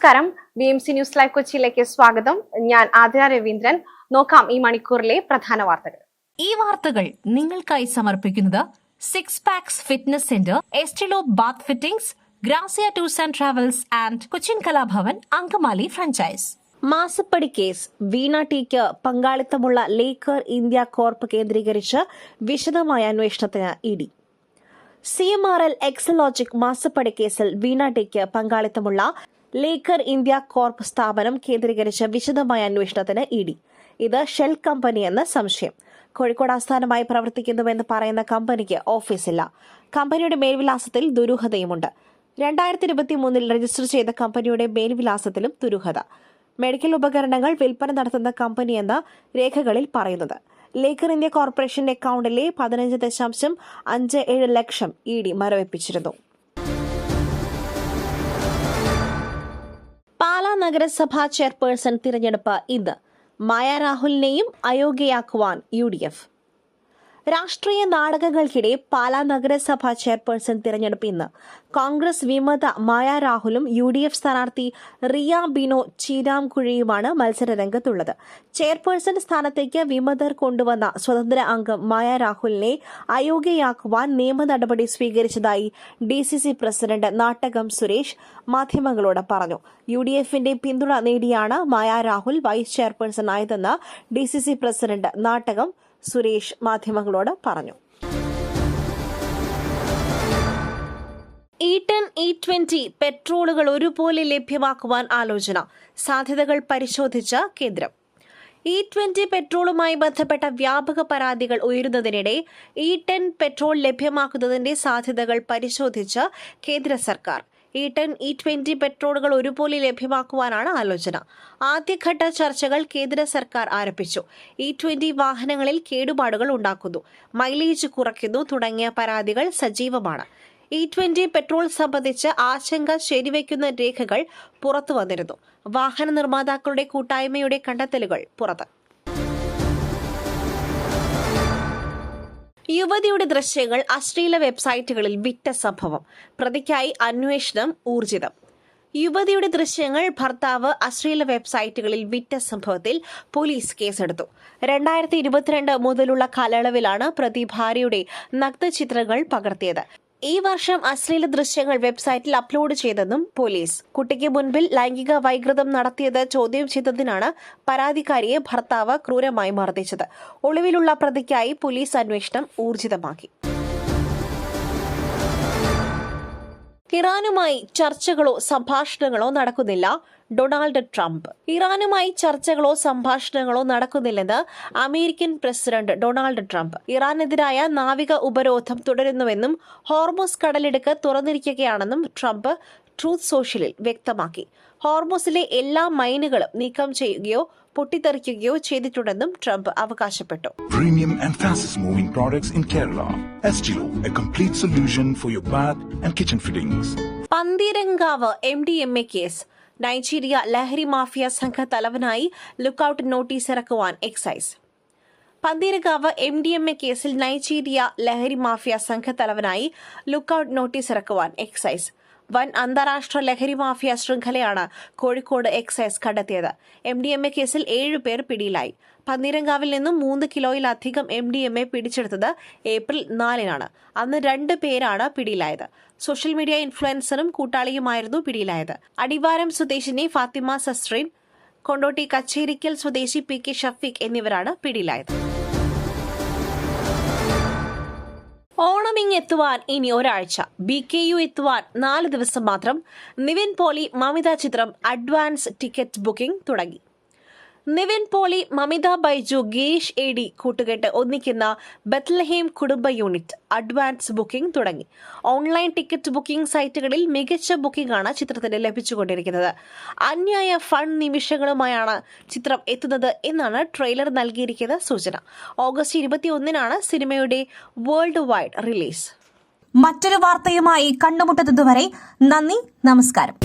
നമസ്കാരം. BMC news live കൊച്ചിയിലേക്ക് സ്വാഗതം. ഞാൻ ആതിര രവീന്ദ്രൻ. നോക്കാം ഈ മണിക്കൂറിലെ പ്രധാന വാർത്തകൾ. ഈ വാർത്തകൾ നിങ്ങൾക്കായി സമർപ്പിക്കുന്നത് six packs fitness centre, Estilo bath fittings, Grazia tours and travels and Cochin Kalabhavan, Angamaly franchise. മാസപ്പടി കേസ് വീണ ടിക്ക് പങ്കാളിത്തമുള്ള ലേക്കർ ഇന്ത്യ കോർപ്പ് കേന്ദ്രീകരിച്ച് വിശദമായ അന്വേഷണത്തിന് ഇഡി. CMRL എക്സലോജിക് മാസപ്പടി കേസിൽ വീണ ടിക്ക് പങ്കാളിത്തമുള്ള ലേക്കർ ഇന്ത്യ കോർപ്പ് സ്ഥാപനം കേന്ദ്രീകരിച്ച് വിശദമായ അന്വേഷണത്തിന് ഇഡി. ഇത് ഷെൽ കമ്പനിയെന്ന് സംശയം. കോഴിക്കോട് ആസ്ഥാനമായി പ്രവർത്തിക്കുന്നുവെന്ന് പറയുന്ന കമ്പനിക്ക് ഓഫീസില്ല. കമ്പനിയുടെ മേൽവിലാസത്തിൽ ദുരൂഹതയുമുണ്ട്. 2023 രജിസ്റ്റർ ചെയ്ത കമ്പനിയുടെ മേൽവിലാസത്തിലും ദുരൂഹത. മെഡിക്കൽ ഉപകരണങ്ങൾ വിൽപ്പന നടത്തുന്ന കമ്പനിയെന്ന് രേഖകളിൽ പറയുന്നത്. ലേക്കർ ഇന്ത്യ കോർപ്പറേഷന്റെ അക്കൌണ്ടിലെ 15.57 ലക്ഷം ഇഡി മരവിപ്പിച്ചിരുന്നു. പാലാ നഗരസഭാ ചെയർപേഴ്സൺ തിരഞ്ഞെടുപ്പ് ഇന്ന്. മായ രാഹുലിനെയും അയോഗ്യയാക്കുവാൻ UDF. രാഷ്ട്രീയ നാടകങ്ങൾക്കിടെ പാലാ നഗരസഭാ ചെയർപേഴ്സൺ തിരഞ്ഞെടുപ്പ് ഇന്ന്. കോൺഗ്രസ് വിമത മായ രാഹുലും UDF സ്ഥാനാർത്ഥി റിയ ബിനോ ചീരാംകുഴിയുമാണ് മത്സരരംഗത്തുള്ളത്. ചെയർപേഴ്സൺ സ്ഥാനത്തേക്ക് വിമതർ കൊണ്ടുവന്ന സ്വതന്ത്ര അംഗം മായ രാഹുലിനെ അയോഗ്യയാക്കുവാൻ നിയമ നടപടി സ്വീകരിച്ചതായി DCC പ്രസിഡന്റ് നാട്ടകം സുരേഷ് മാധ്യമങ്ങളോട് പറഞ്ഞു. UDFന്റെ പിന്തുണ നേടിയാണ് മായ രാഹുൽ വൈസ് ചെയർപേഴ്സൺ ആയതെന്ന് DCC പ്രസിഡന്റ് നാട്ടകം സുരേഷ് മാധ്യമങ്ങളോട് പറഞ്ഞു. E10, E20 പെട്രോളുകൾ ഒരുപോലെ ലഭ്യമാക്കുവാൻ ആലോചന. സാധ്യതകൾ പരിശോധിച്ച കേന്ദ്രം. E20 പെട്രോളുമായി ബന്ധപ്പെട്ട വ്യാപക പരാതികൾ ഉയരുന്നതിനിടെ E10 പെട്രോൾ ലഭ്യമാക്കുന്നതിന്റെ സാധ്യതകൾ പരിശോധിച്ച കേന്ദ്ര സർക്കാർ. E10, E20 പെട്രോളുകൾ ഒരുപോലെ ലഭ്യമാക്കുവാനാണ് ആലോചന. ആദ്യഘട്ട ചർച്ചകൾ കേന്ദ്ര സർക്കാർ ആരംഭിച്ചു. E20 വാഹനങ്ങളിൽ കേടുപാടുകൾ ഉണ്ടാക്കുന്നു, മൈലേജ് കുറയ്ക്കുന്നു തുടങ്ങിയ പരാതികൾ സജീവമാണ്. E20 പെട്രോൾ സംബന്ധിച്ച് ആശങ്ക ശരിവയ്ക്കുന്ന രേഖകൾ പുറത്തുവന്നിരുന്നു. വാഹന നിർമ്മാതാക്കളുടെ കൂട്ടായ്മയുടെ കണ്ടെത്തലുകൾ പുറത്ത്. യുവതിയുടെ ദൃശ്യങ്ങൾ അശ്ലീല വെബ്സൈറ്റുകളിൽ വിറ്റ സംഭവം. പ്രതിക്കായി അന്വേഷണം ഊർജിതം. യുവതിയുടെ ദൃശ്യങ്ങൾ ഭർത്താവ് അശ്ലീല വെബ്സൈറ്റുകളിൽ വിറ്റ സംഭവത്തിൽ പോലീസ് കേസെടുത്തു. 2022 മുതലുള്ള കാലയളവിലാണ് പ്രതി ഭാര്യയുടെ നഗ്നചിത്രങ്ങൾ പകർത്തിയത്. ഈ വർഷം അശ്ലീല ദൃശ്യങ്ങൾ വെബ്സൈറ്റിൽ അപ്ലോഡ് ചെയ്തെന്നും പോലീസ്. കുട്ടിക്ക് മുൻപിൽ ലൈംഗിക വൈകൃതം നടത്തിയത് ചോദ്യം ചെയ്തതിനാണ് പരാതിക്കാരിയെ ഭർത്താവ് ക്രൂരമായി മർദ്ദിച്ചത്. ഒളിവിലുള്ള പ്രതിക്കായി പോലീസ് അന്വേഷണം ഊർജിതമാക്കി. ഇറാനുമായി ചർച്ചകളോ സംഭാഷണങ്ങളോ നടക്കുന്നില്ല ഡൊണാൾഡ് ട്രംപ്. ഇറാനുമായി ചർച്ചകളോ സംഭാഷണങ്ങളോ നടക്കുന്നില്ലെന്ന് അമേരിക്കൻ പ്രസിഡന്റ് ഡൊണാൾഡ് ട്രംപ്. ഇറാനെതിരായ നാവിക ഉപരോധം തുടരുന്നുവെന്നും ഹോർമുസ് കടലിടുക്ക് തുറന്നിരിക്കുകയാണെന്നും ട്രംപ് ട്രൂത്ത് സോഷ്യലിൽ വ്യക്തമാക്കി. ഹോർമുസിലെ എല്ലാ മൈനുകളും നീക്കം ചെയ്യുകയോ പൊട്ടിത്തെറിക്കുകയോ ചെയ്തിട്ടുണ്ടെന്നും ട്രംപ് അവകാശപ്പെട്ടു. Premium and fastest moving products in Kerala. Estilo, a complete solution for your bath and kitchen fittings. Pantheerankavu MDMA case. Nigeria ലഹരി മാഫിയ സംഘ തലവനായി ലുക്കൌട്ട് നോട്ടീസ് ഇറക്കുവാൻ എക്സൈസ്. പന്തീരങ്കാവ് MDMA കേസിൽ നൈജീരിയ ലഹരി മാഫിയ സംഘ തലവനായി ലുക്കൌട്ട് നോട്ടീസ് ഇറക്കുവാൻ എക്സൈസ്. വൻ അന്താരാഷ്ട്ര ലഹരി മാഫിയ ശൃംഖലയാണ് കോഴിക്കോട് എക്സൈസ് കണ്ടെത്തിയത്. MDMA കേസിൽ 7 പേർ പിടിയിലായി. പന്തീരങ്കാവിൽ നിന്നും 3 കിലോയിലധികം MDMA പിടിച്ചെടുത്തത് ഏപ്രിൽ 4-നാണ്. അന്ന് 2 പേരാണ് പിടിയിലായത്. സോഷ്യൽ മീഡിയ ഇൻഫ്ലുവൻസറും കൂട്ടാളിയുമായിരുന്നു പിടിയിലായത്. അടിവാരം സ്വദേശിനി ഫാത്തിമ സസ്രീൻ, കൊണ്ടോട്ടി കച്ചേരിക്കൽ സ്വദേശി PK ഷഫീഖ് എന്നിവരാണ് പിടിയിലായത്. ഓണമിങ് എത്തുവാൻ ഇനി ഒരാഴ്ച. BKU എത്തുവാൻ 4 ദിവസം മാത്രം. നിവിൻ പോളി മമിത ചിത്രം അഡ്വാൻസ് ടിക്കറ്റ് ബുക്കിംഗ് തുടങ്ങി. നിവിൻ പോളി, മമിത ബൈജു, ഗിരീഷ് AD കൂട്ടുകെട്ട് ഒന്നിക്കുന്ന ബത്ലഹേം കുടുംബ യൂണിറ്റ് അഡ്വാൻസ് ബുക്കിംഗ് തുടങ്ങി. ഓൺലൈൻ ടിക്കറ്റ് ബുക്കിംഗ് സൈറ്റുകളിൽ മികച്ച ബുക്കിംഗ് ആണ് ചിത്രത്തിന് ലഭിച്ചുകൊണ്ടിരിക്കുന്നത്. അന്യായ ഫൺ നിമിഷങ്ങളുമായാണ് ചിത്രം എത്തുന്നത് എന്നാണ് ട്രെയിലർ നൽകിയിരിക്കുന്ന സൂചന. ഓഗസ്റ്റ് 21-നാണ് സിനിമയുടെ വേൾഡ് വൈഡ് റിലീസ്. മറ്റൊരു വാർത്തയുമായി കണ്ടുമുട്ടുന്നതുവരെ നന്ദി, നമസ്കാരം.